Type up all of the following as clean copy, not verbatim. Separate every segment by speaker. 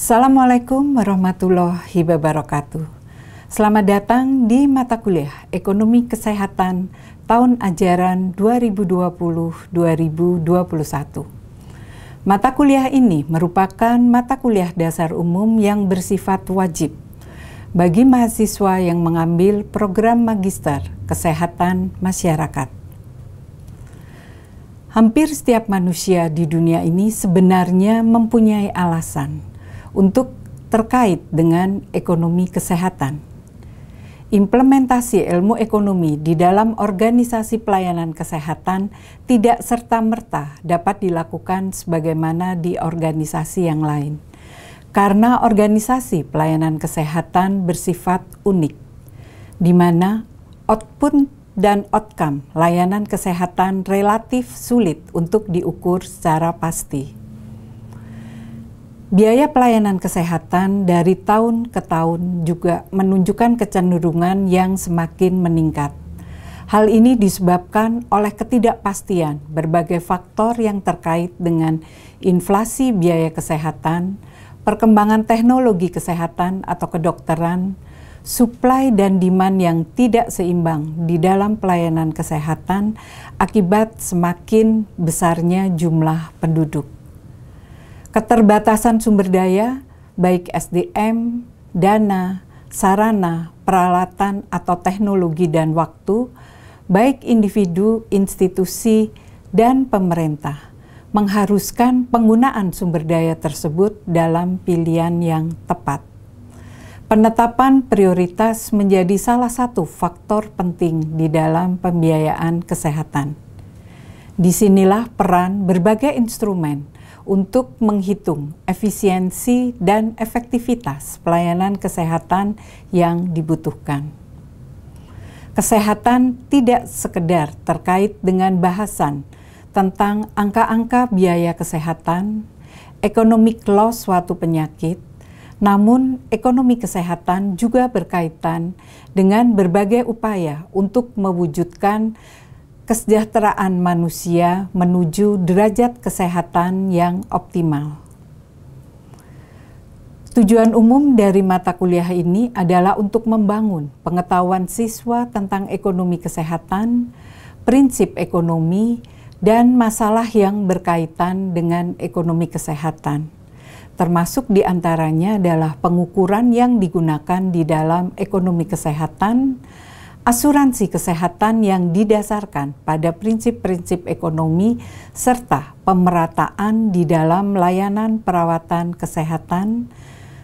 Speaker 1: Assalamualaikum warahmatullahi wabarakatuh. Selamat datang di mata kuliah Ekonomi Kesehatan tahun ajaran 2020-2021. Mata kuliah ini merupakan mata kuliah dasar umum yang bersifat wajib bagi mahasiswa yang mengambil program Magister Kesehatan Masyarakat. Hampir setiap manusia di dunia ini sebenarnya mempunyai alasan untuk terkait dengan ekonomi kesehatan. Implementasi ilmu ekonomi di dalam organisasi pelayanan kesehatan tidak serta-merta dapat dilakukan sebagaimana di organisasi yang lain, karena organisasi pelayanan kesehatan bersifat unik, di mana output dan outcome layanan kesehatan relatif sulit untuk diukur secara pasti. Biaya pelayanan kesehatan dari tahun ke tahun juga menunjukkan kecenderungan yang semakin meningkat. Hal ini disebabkan oleh ketidakpastian berbagai faktor yang terkait dengan inflasi biaya kesehatan, perkembangan teknologi kesehatan atau kedokteran, supply dan demand yang tidak seimbang di dalam pelayanan kesehatan akibat semakin besarnya jumlah penduduk. Keterbatasan sumber daya, baik SDM, dana, sarana, peralatan atau teknologi dan waktu, baik individu, institusi, dan pemerintah, mengharuskan penggunaan sumber daya tersebut dalam pilihan yang tepat. Penetapan prioritas menjadi salah satu faktor penting di dalam pembiayaan kesehatan. Disinilah peran berbagai instrumen untuk menghitung efisiensi dan efektivitas pelayanan kesehatan yang dibutuhkan. Kesehatan tidak sekedar terkait dengan bahasan tentang angka-angka biaya kesehatan, economic loss suatu penyakit, namun, ekonomi kesehatan juga berkaitan dengan berbagai upaya untuk mewujudkan kesejahteraan manusia menuju derajat kesehatan yang optimal. Tujuan umum dari mata kuliah ini adalah untuk membangun pengetahuan siswa tentang ekonomi kesehatan, prinsip ekonomi, dan masalah yang berkaitan dengan ekonomi kesehatan. Termasuk diantaranya adalah pengukuran yang digunakan di dalam ekonomi kesehatan, asuransi kesehatan yang didasarkan pada prinsip-prinsip ekonomi, serta pemerataan di dalam layanan perawatan kesehatan,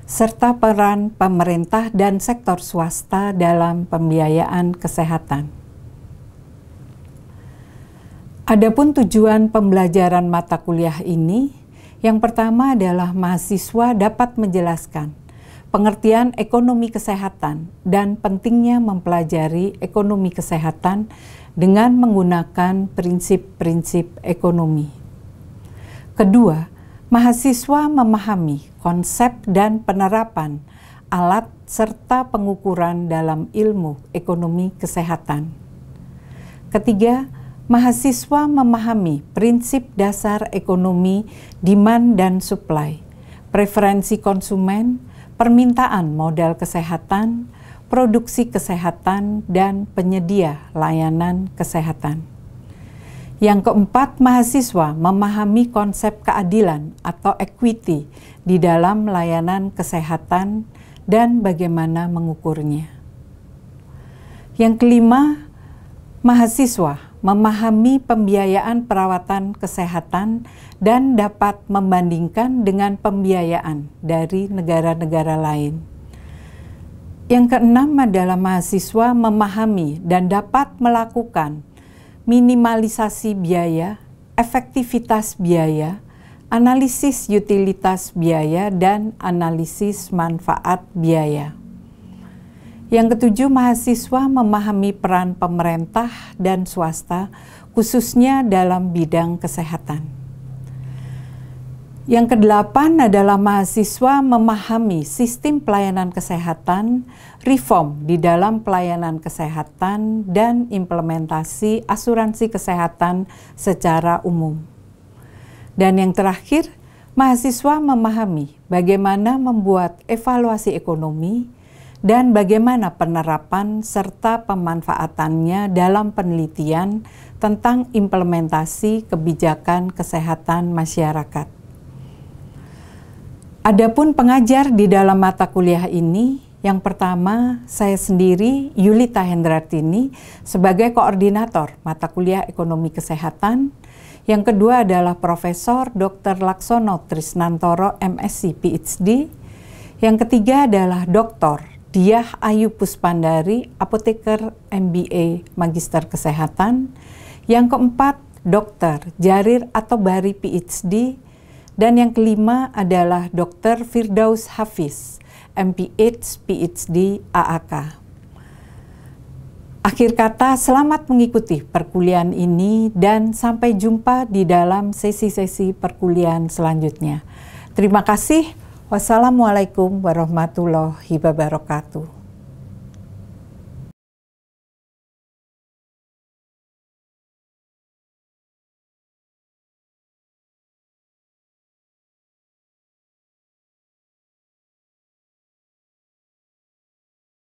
Speaker 1: serta peran pemerintah dan sektor swasta dalam pembiayaan kesehatan. Adapun tujuan pembelajaran mata kuliah ini, yang pertama adalah mahasiswa dapat menjelaskan pengertian ekonomi kesehatan dan pentingnya mempelajari ekonomi kesehatan dengan menggunakan prinsip-prinsip ekonomi. Kedua, mahasiswa memahami konsep dan penerapan alat serta pengukuran dalam ilmu ekonomi kesehatan. Ketiga, mahasiswa memahami prinsip dasar ekonomi, demand dan supply, preferensi konsumen, permintaan modal kesehatan, produksi kesehatan, dan penyedia layanan kesehatan. Yang keempat, mahasiswa memahami konsep keadilan atau equity di dalam layanan kesehatan dan bagaimana mengukurnya. Yang kelima, mahasiswa memahami pembiayaan perawatan kesehatan dan dapat membandingkan dengan pembiayaan dari negara-negara lain. Yang keenam adalah mahasiswa memahami dan dapat melakukan minimalisasi biaya, efektivitas biaya, analisis utilitas biaya, dan analisis manfaat biaya. Yang ketujuh, mahasiswa memahami peran pemerintah dan swasta, khususnya dalam bidang kesehatan. Yang kedelapan adalah mahasiswa memahami sistem pelayanan kesehatan, reform di dalam pelayanan kesehatan, dan implementasi asuransi kesehatan secara umum. Dan yang terakhir, mahasiswa memahami bagaimana membuat evaluasi ekonomi dan bagaimana penerapan serta pemanfaatannya dalam penelitian tentang implementasi kebijakan kesehatan masyarakat. Adapun pengajar di dalam mata kuliah ini, yang pertama saya sendiri Yulita Hendrartini sebagai koordinator mata kuliah Ekonomi Kesehatan. Yang kedua adalah Profesor Dr. Laksono Trisnantoro MSc PhD. Yang ketiga adalah Dr. Diah Ayu Puspandari, apoteker MBA Magister Kesehatan. Yang keempat, Dr. Jarir Atobari PhD. Dan yang kelima adalah Dr. Firdaus Hafiz, MPH PhD AAK. Akhir kata, selamat mengikuti perkuliahan ini dan sampai jumpa di dalam sesi-sesi perkuliahan selanjutnya. Terima kasih. Wassalamualaikum warahmatullahi wabarakatuh.